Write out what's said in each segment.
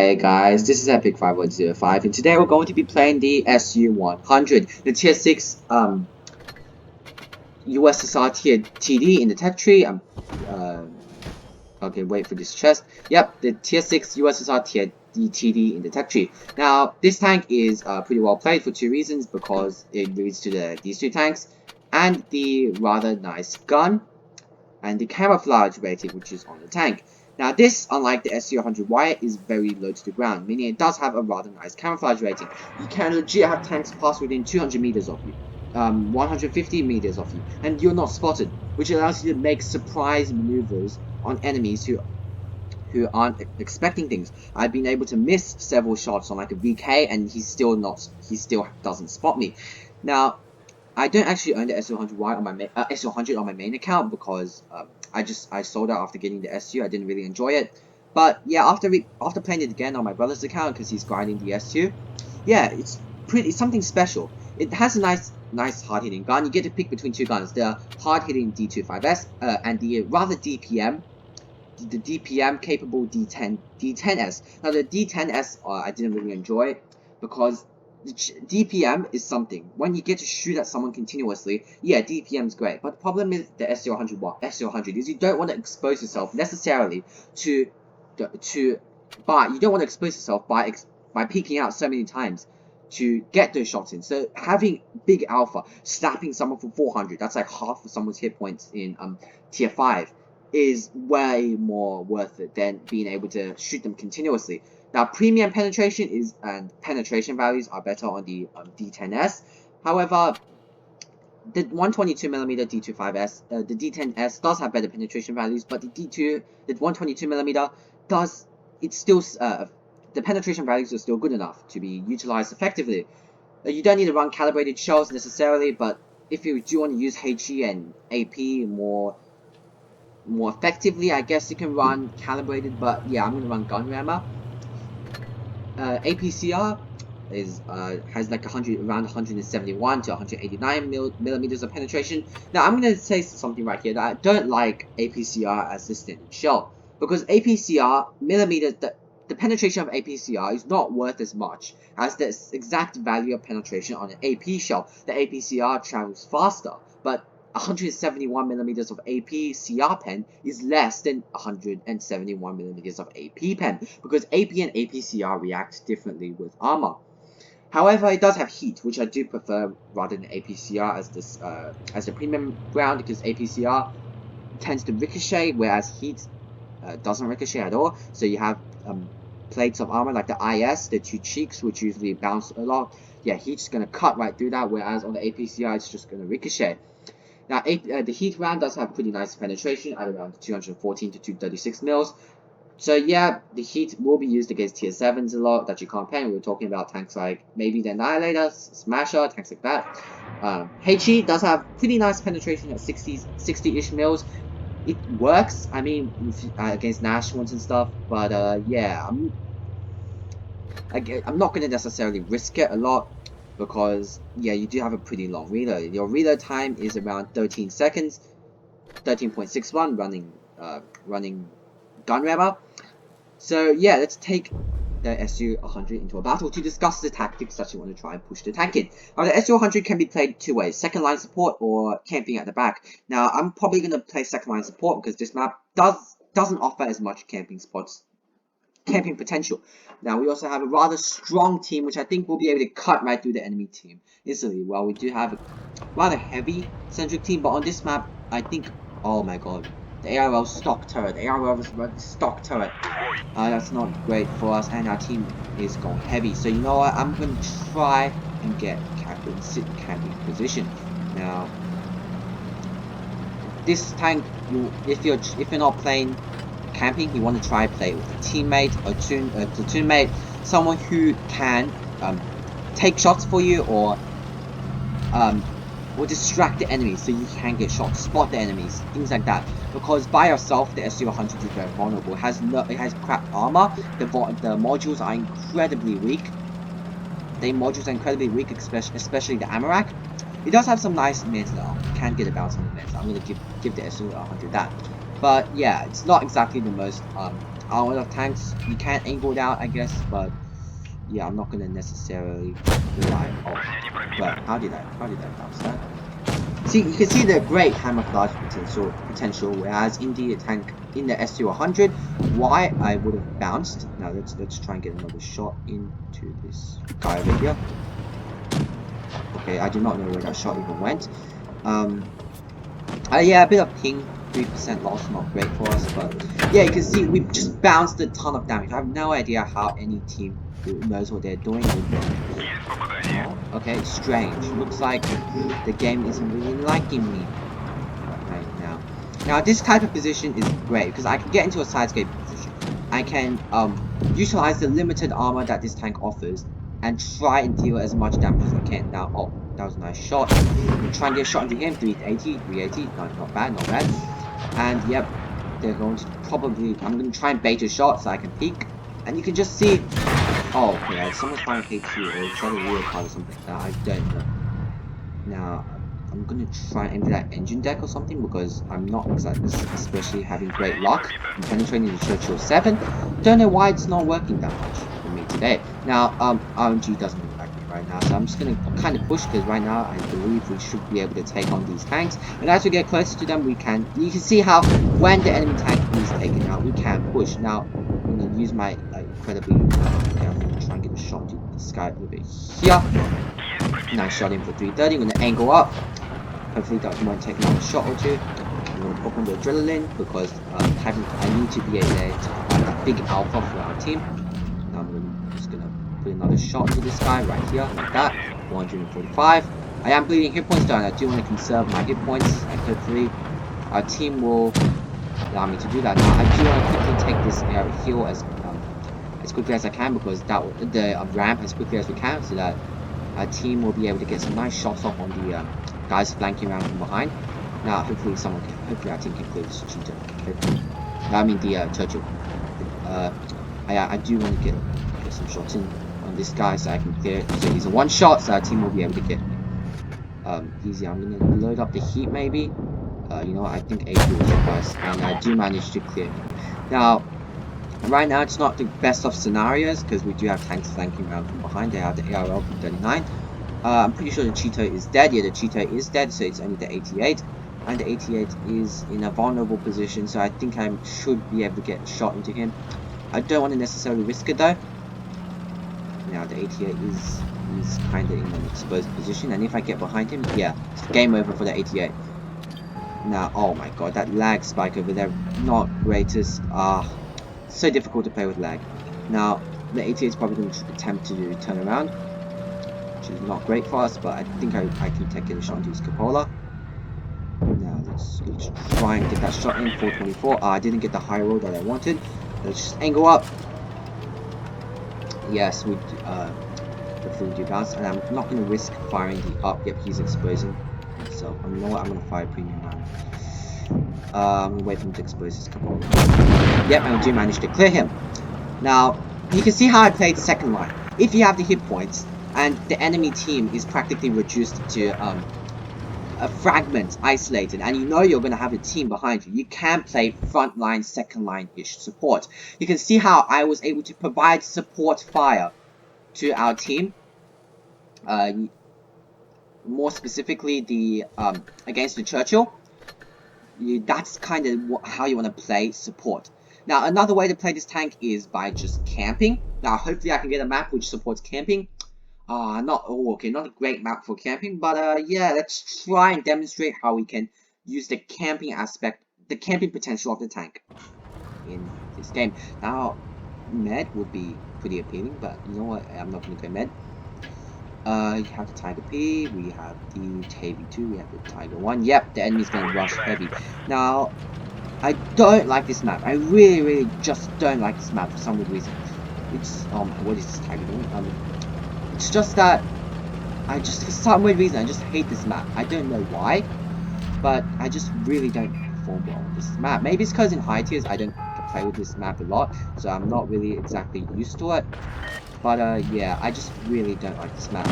Hey guys, this is Epic5105 and today we're going to be playing the SU-100, the tier 6 USSR tier TD in the tech tree. Okay, wait for this chest. Yep, the tier 6 USSR tier TD in the tech tree. Now, this tank is pretty well played for two reasons, because it leads to these two tanks and the rather nice gun and the camouflage rating which is on the tank. Now this, unlike the SU-100Y, is very low to the ground, meaning it does have a rather nice camouflage rating. You can legit have tanks pass within 200 meters of you, 150 meters of you, and you're not spotted, which allows you to make surprise maneuvers on enemies who aren't expecting things. I've been able to miss several shots on like a VK, and he still doesn't spot me. Now, I don't actually own the SU-100Y on my SU-100 on my main account because I sold out after getting the SU. I didn't really enjoy it, but yeah, after playing it again on my brother's account because he's grinding the SU, yeah, it's something special. It has a nice hard hitting gun. You get to pick between two guns: the hard hitting D25S and the rather DPM. The DPM capable D10S. Now the D10S I didn't really enjoy because the DPM is something. When you get to shoot at someone continuously, yeah, DPM is great. But the problem is the SU-100 is you don't want to expose yourself necessarily you don't want to expose yourself by peeking out so many times to get those shots in. So having big alpha, snapping someone for 400, that's like half of someone's hit points in tier 5, is way more worth it than being able to shoot them continuously. Now, premium penetration and penetration values are better on the D10S. However, the 122mm D25S, the D10S does have better penetration values, but the 122mm the penetration values are still good enough to be utilized effectively. You don't need to run calibrated shells necessarily, but if you do want to use HE and AP more effectively, I guess you can run calibrated. But yeah, I'm gonna run gun rammer. APCR has like around 171 to 189 millimeters of penetration. Now I'm gonna say something right here that I don't like APCR as the standard shell, because APCR millimeters, the penetration of APCR is not worth as much as the exact value of penetration on an AP shell. The APCR travels faster, but 171 millimeters of APCR pen is less than 171 millimeters of AP pen, because AP and APCR react differently with armor. However, it does have heat, which I do prefer rather than APCR as the premium round, because APCR tends to ricochet, whereas heat doesn't ricochet at all. So you have plates of armor like the IS, the two cheeks, which usually bounce a lot. Yeah, heat's gonna cut right through that, whereas on the APCR it's just gonna ricochet. Now, the heat round does have pretty nice penetration at around 214 to 236 mils. So yeah, the heat will be used against tier 7s a lot that you can't pen. We're talking about tanks like maybe the Annihilator, Smasher, tanks like that. HE does have pretty nice penetration at 60-ish mils. It works, I mean, against Nash ones and stuff, but yeah, I'm not going to necessarily risk it a lot, because yeah, you do have a pretty long reload. Your reload time is around 13 seconds, 13.61 running gun rammer. So yeah, let's take the SU-100 into a battle to discuss the tactics that you want to try and push the tank in. Now, the SU-100 can be played two ways: second line support or camping at the back. Now, I'm probably going to play second line support because this map doesn't offer as much camping potential. Now, we also have a rather strong team, which I think will be able to cut right through the enemy team easily. Well, we do have a rather heavy centric team, but on this map, I think, oh my god, the ARL stock turret. The ARL is running stock turret. That's not great for us, and our team is going heavy. So you know what? I'm going to try and get sit in camping position. Now, this tank, if you're not playing camping, you want to try play with a teammate, a platoon mate, someone who can take shots for you, or distract the enemies so you can get shot, spot the enemies, things like that. Because by yourself, the SU-100 is very vulnerable. It has crap armor. The modules are incredibly weak. Especially the Amarak. It does have some nice mids though. Can get a bounce on the mids. I'm gonna give the SU-100 that. But yeah, it's not exactly the most a lot of tanks. You can angle it out, I guess, but yeah, I'm not gonna necessarily rely on. But how did I bounce that? See, you can see the great camouflage potential, whereas in the tank in the SU-100, why I would have bounced. Now let's try and get another shot into this guy over here. Okay, I do not know where that shot even went. Yeah, a bit of ping, 3% loss, not great for us, but yeah, you can see we just bounced a ton of damage. I have no idea how any team who knows what they're doing would. Oh, okay, strange. Looks like the game isn't really liking me right now. Now, this type of position is great because I can get into a sidescape position. I can utilize the limited armor that this tank offers and try and deal as much damage as I can. Now, oh, that was a nice shot. I'm trying to get a shot into him. 380. No, not bad, not bad. And yep, they're going to probably. I'm going to try and bait a shot so I can peek. And you can just see. Oh, okay, someone's firing HQ, or is that a real card or something? I don't know. Now, I'm gonna try and enter that engine deck or something because I'm not especially having great luck. I'm penetrating the Churchill 7. Don't know why it's not working that much for me today. Now, RNG doesn't really like me right now, so I'm just gonna kind of push because right now I believe we should be able to take on these tanks. And as we get closer to them, you can see how when the enemy tank is taken out, we can push. Now, I'm gonna use my incredibly. Okay, I'm gonna try and get a shot into this guy over here. Nice shot in for 330. I'm gonna angle up. Hopefully that won't take another shot or two. I'm gonna pop on the adrenaline because I need to be there to provide that big alpha for our team. Now I'm just gonna put another shot into this guy right here, like that. 145. I am bleeding hit points though, and I do want to conserve my hit points. And hopefully our team will allow me to do that. Now I do want to quickly take this hill as quickly as I can because the ramp as quickly as we can, so that our team will be able to get some nice shots off on the guys flanking around from behind. Now, hopefully our team can clear this cheater. I mean the Churchill. I do want to get some shots in on this guy so I can clear it. So he's a one shot, so our team will be able to get easy. I'm gonna load up the heat maybe. You know what? I think 80 will suffice, and I do manage to clear him. Now. Right now, it's not the best of scenarios because we do have tanks flanking around from behind. They have the ARL P39. I'm pretty sure the cheater is dead. Yeah, the cheater is dead, so it's only the 88. And the 88 is in a vulnerable position, so I think I should be able to get a shot into him. I don't want to necessarily risk it though. Now, the 88 is kind of in an exposed position, and if I get behind him, yeah, it's game over for the 88. Now, oh my god, that lag spike over there, not greatest. So difficult to play with lag. Now, the 88 is probably going to attempt to turn around, which is not great for us, but I think I can take a shot into his cupola. Now, let's try and get that shot in. 424. I didn't get the high roll that I wanted. Let's just angle up. Yes, hopefully we do bounce, and I'm not going to risk firing the up. Yep, he's exposing himself. You know what? I'm going to fire premium round. I'm gonna wait for him to expose his cupola. Yep, and I do manage to clear him. Now, you can see how I played second line. If you have the hit points, and the enemy team is practically reduced to a fragment, isolated, and you know you're going to have a team behind you, you can play front line, second line-ish support. You can see how I was able to provide support fire to our team. More specifically, the against the Churchill. That's kind of how you want to play support. Now, another way to play this tank is by just camping. Now, hopefully I can get a map which supports camping. Not a great map for camping, but yeah, let's try and demonstrate how we can use the camping aspect, the camping potential of the tank in this game. Now, med would be pretty appealing, but you know what? I'm not going to go med. You have the Tiger P, we have the KV2, we have the Tiger 1. Yep, the enemy's going to rush heavy. Now, I don't like this map. I really just don't like this map for some weird reason. It's, what is this Tiger doing? It's just that, for some weird reason, I just hate this map. I don't know why, but I just really don't perform well on this map. Maybe it's because in high tiers, I don't play with this map a lot, so I'm not really exactly used to it. But yeah, I just really don't like this map.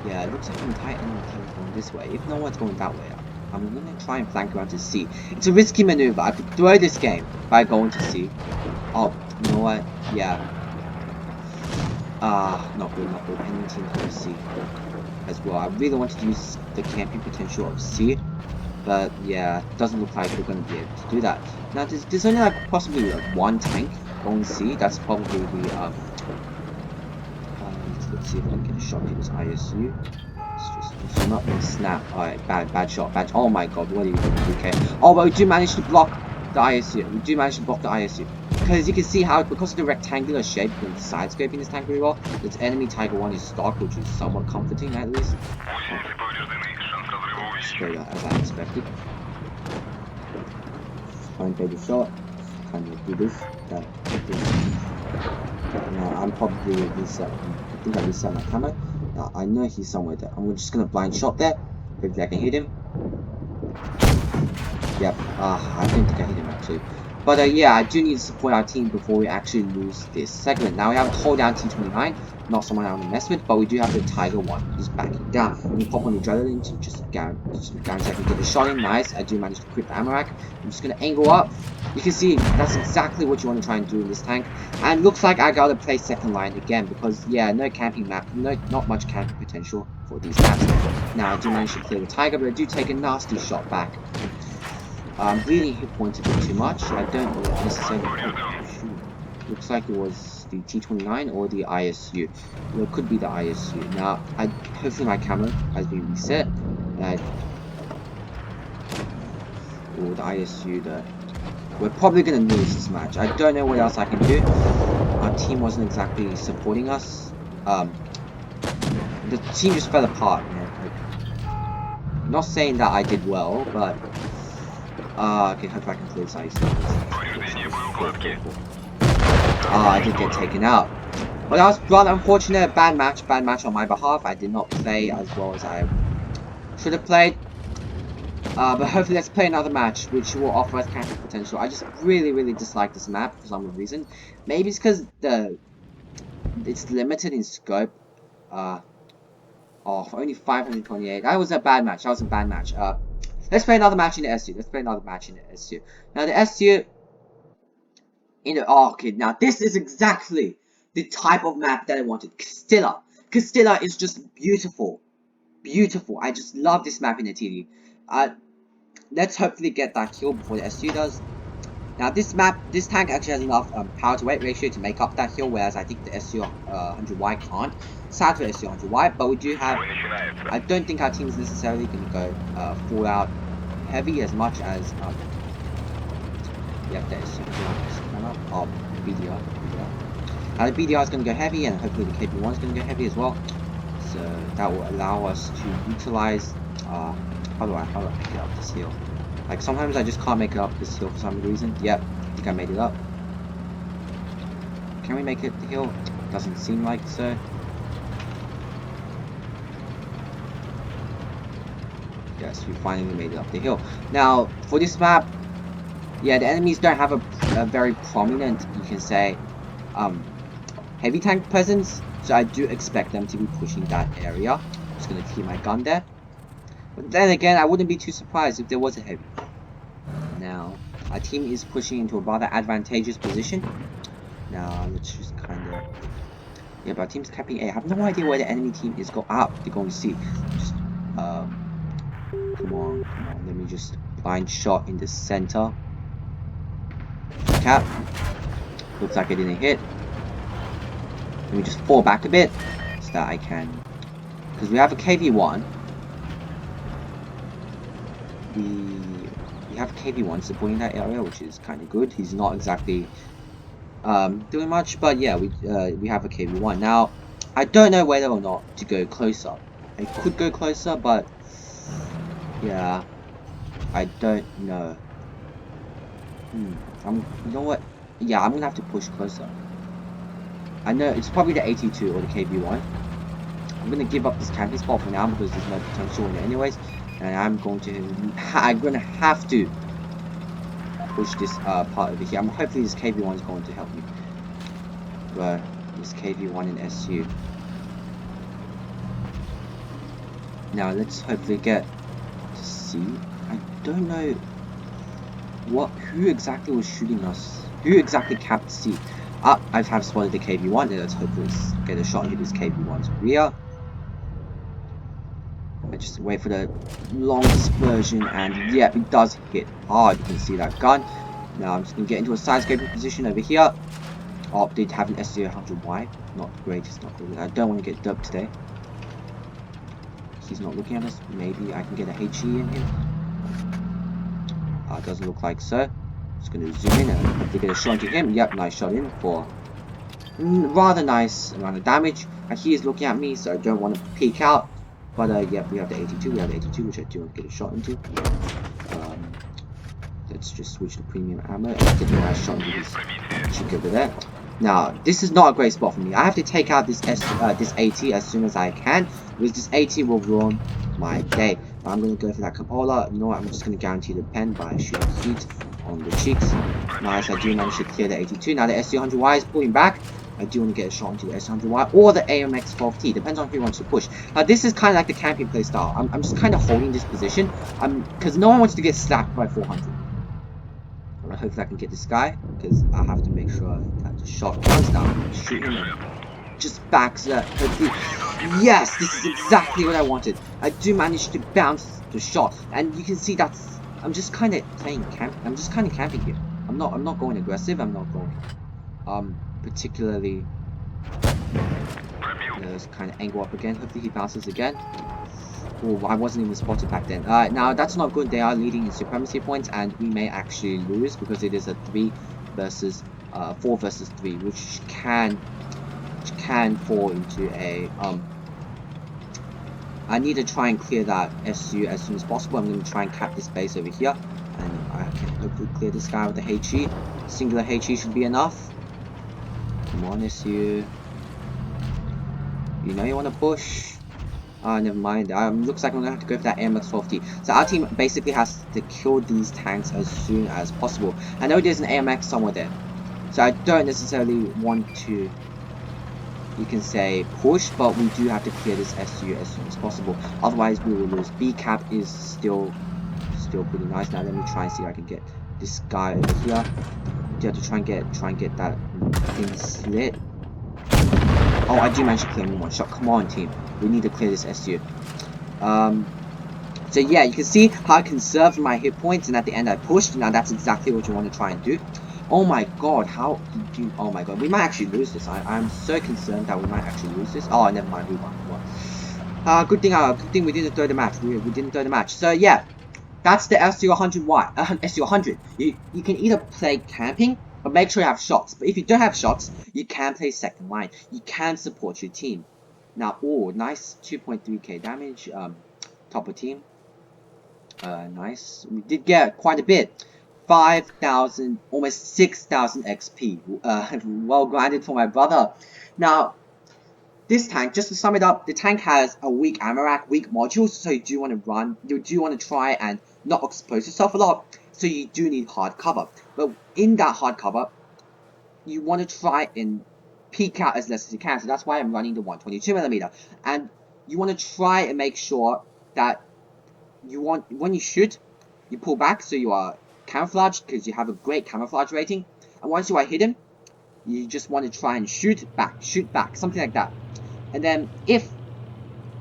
Yeah, it looks like the entire enemy team is going this way. If no one's going that way, I'm gonna try and flank around to C. It's a risky maneuver. I could throw this game by going to C. Oh, you know what? Yeah. Not good, not good. Enemy team going to C as well. I really wanted to use the camping potential of C, but yeah, doesn't look like we're going to be able to do that. Now, there's only like possibly like one tank going C. That's probably the let's see if I can get a shot to this ISU. It's just not gonna snap. Alright, bad shot. Oh my god, what are you doing? Okay. Oh, but we do manage to block the ISU. We do manage to block the ISU. Because you can see how, because of the rectangular shape and side scoping this tank really well, its enemy Tiger 1 is stock, which is somewhat comforting at least. Straight up as I expected. Try and take the shot. Kind of do this. Now I'm probably reset. I think I reset my camera. Now I know he's somewhere there. I'm just gonna blind shot there. Hopefully I can hit him. Yep. I didn't think I hit him actually. But yeah, I do need to support our team before we actually lose this segment. Now we have a hold down T29, not someone I want to mess with, but we do have the Tiger 1 who's backing down. When we pop on the adrenaline to just guarantee I can get a shot in. Nice. I do manage to crit the ammo rack. I'm just gonna angle up. You can see that's exactly what you want to try and do in this tank. And looks like I gotta play second line again because yeah, no camping map, not much camping potential for these maps. Now I do manage to clear the Tiger, but I do take a nasty shot back. I'm bleeding hit points a bit too much. I don't necessarily. Looks like it was the T29 or the ISU. Well, it could be the ISU. Now, hopefully my camera has been reset. Or the ISU. We're probably gonna lose this match. I don't know what else I can do. Our team wasn't exactly supporting us. The team just fell apart. I'm not saying that I did well, but. Okay, hopefully I can clear this ice. I did get taken out. Well, that was rather unfortunate. Bad match on my behalf. I did not play as well as I should have played. But hopefully let's play another match, which will offer us camping potential. I just really dislike this map for some reason. Maybe it's because it's limited in scope. For only 528. That was a bad match. Let's play another match in the SU. Now the SU okay, now this is exactly the type of map that I wanted. Castilla. Castilla is just beautiful. Beautiful. I just love this map in the TV. Let's hopefully get that kill before the SU does. Now this tank actually has enough power to weight ratio to make up that heal, whereas I think the SU-100Y can't. Sad for the SU-100Y, but we do have. I don't think our team is necessarily going to go full out heavy as much as yeah, the SU-100Y. BDR. Now the BDR is going to go heavy, and hopefully the KB1 is going to go heavy as well. So that will allow us to utilize. How do I pick it up this heal? Like, sometimes I just can't make it up this hill for some reason. Yep, I think I made it up. Can we make it the hill? Doesn't seem like so. Yes, we finally made it up the hill. Now, for this map, yeah, the enemies don't have a very prominent, you can say, heavy tank presence. So I do expect them to be pushing that area. I'm just going to keep my gun there. But then again, I wouldn't be too surprised if there was a heavy. Now, our team is pushing into a rather advantageous position. Now, let's just kind of... Yeah, but our team's capping A. I have no idea where the enemy team is going. They're going to C. Just, come on. Let me just blind shot in the center. Cap. Looks like it didn't hit. Let me just fall back a bit so that I can... Because we have a KV1. We have KV1 supporting that area, which is kind of good. He's not exactly doing much, but yeah, we have a KV1. Now, I don't know whether or not to go closer. I could go closer, but yeah, I don't know. You know what? Yeah, I'm gonna have to push closer. I know it's probably the 82 or the KV1. I'm gonna give up this camping spot for now because there's no potential in it anyways. And I'm gonna have to push this part over here. Hopefully this KV1 is going to help me. But this KV1 in SU. Now let's hopefully get to C. don't know who exactly was shooting us. Who exactly capped C? I have spotted the KV-1, and let's hopefully get a shot into this KV-1's rear. I just wait for the long dispersion, and yeah, it does hit hard. You can see that gun. Now I'm just gonna get into a side scraping position over here. Oh, they have an SU-100Y. Not great. It's not good. I don't want to get dubbed today. He's not looking at us. Maybe I can get a HE in him. Doesn't look like so. Just gonna zoom in and hopefully get a shot into him. Yep, nice shot in for rather nice amount of damage. And he is looking at me, so I don't want to peek out. But yep, we have the 82. We have the 82, which I do want to get a shot into. Let's just switch to premium ammo and get a nice shot into this chick over there. Now, this is not a great spot for me. I have to take out this AT as soon as I can, because this AT will ruin my day. But I'm going to go for that cupola. You know what? I'm just going to guarantee the pen by shooting heat on the cheeks. Nice, I do manage to clear the 82. Now the SU-100Y is pulling back. I do want to get a shot into the SU-100Y or the AMX-12T. Depends on who wants to push. Now this is kind of like the camping play style. I'm just kind of holding this position, because no one wants to get slapped by 400. Hopefully I can get this guy, because I have to make sure that the shot comes down. Shoot him and just backs that. Yes, this is exactly what I wanted. I do manage to bounce the shot, and you can see that's. I'm just kind of playing camp. I'm just kind of camping here. I'm not going aggressive. I'm not going particularly. Let's kind of angle up again. Hopefully he bounces again. Oh, I wasn't even spotted back then. Now that's not good. They are leading in supremacy points, and we may actually lose because it is a 4 versus 3, which can fall into a I need to try and clear that SU as soon as possible. I'm going to try and cap this base over here, and I can hopefully clear this guy with the HE. Singular HE should be enough. Come on, SU. You know you want to push. Never mind. Looks like I'm gonna have to go for that AMX-12T. So our team basically has to kill these tanks as soon as possible. I know there's an AMX somewhere there, so I don't necessarily want to, you can say, push, but we do have to clear this SU as soon as possible. Otherwise, we will lose. B cap is still pretty nice. Now let me try and see if I can get this guy over here. You have to try and get that thing slit. Oh, I do manage to clear him in one shot. Come on, team. We need to clear this SU. So yeah, you can see how I conserved my hit points, and at the end I pushed. Now that's exactly what you want to try and do. Oh my god, how did you... Oh my god, we might actually lose this. I'm so concerned that we might actually lose this. Oh, never mind, we won. Good thing we didn't throw the match. We didn't throw the match. So yeah, that's the SU-100Y. SU-100. You can either play camping, but make sure you have shots. But if you don't have shots, you can play second line. You can support your team. Now, oh, nice 2.3k damage. Top of team. Nice. We did get quite a bit. 5,000, almost 6,000 XP. Well grinded for my brother. Now, this tank, just to sum it up, the tank has a weak ammo rack, weak modules, so you do want to try and not expose yourself a lot. So you do need hard cover. But in that hard cover, you want to try and peek out as less as you can. So that's why I'm running the 122mm. And you want to try and make sure that when you shoot, you pull back so you are camouflaged, because you have a great camouflage rating. And once you are hidden, you just want to try and shoot back, something like that. And then if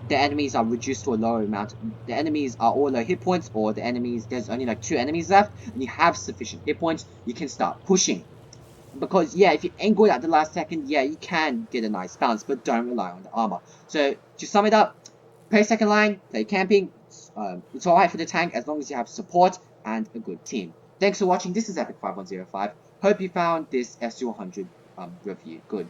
the enemies are reduced to a lower amount, the enemies are all low hit points, or there's only like 2 enemies left, and you have sufficient hit points, you can start pushing. Because yeah, if you angle it at the last second, yeah, you can get a nice bounce, but don't rely on the armor. So to sum it up, play second line, play camping. It's alright for the tank as long as you have support and a good team. Thanks for watching. This is Epic5105. Hope you found this SU-100 review good.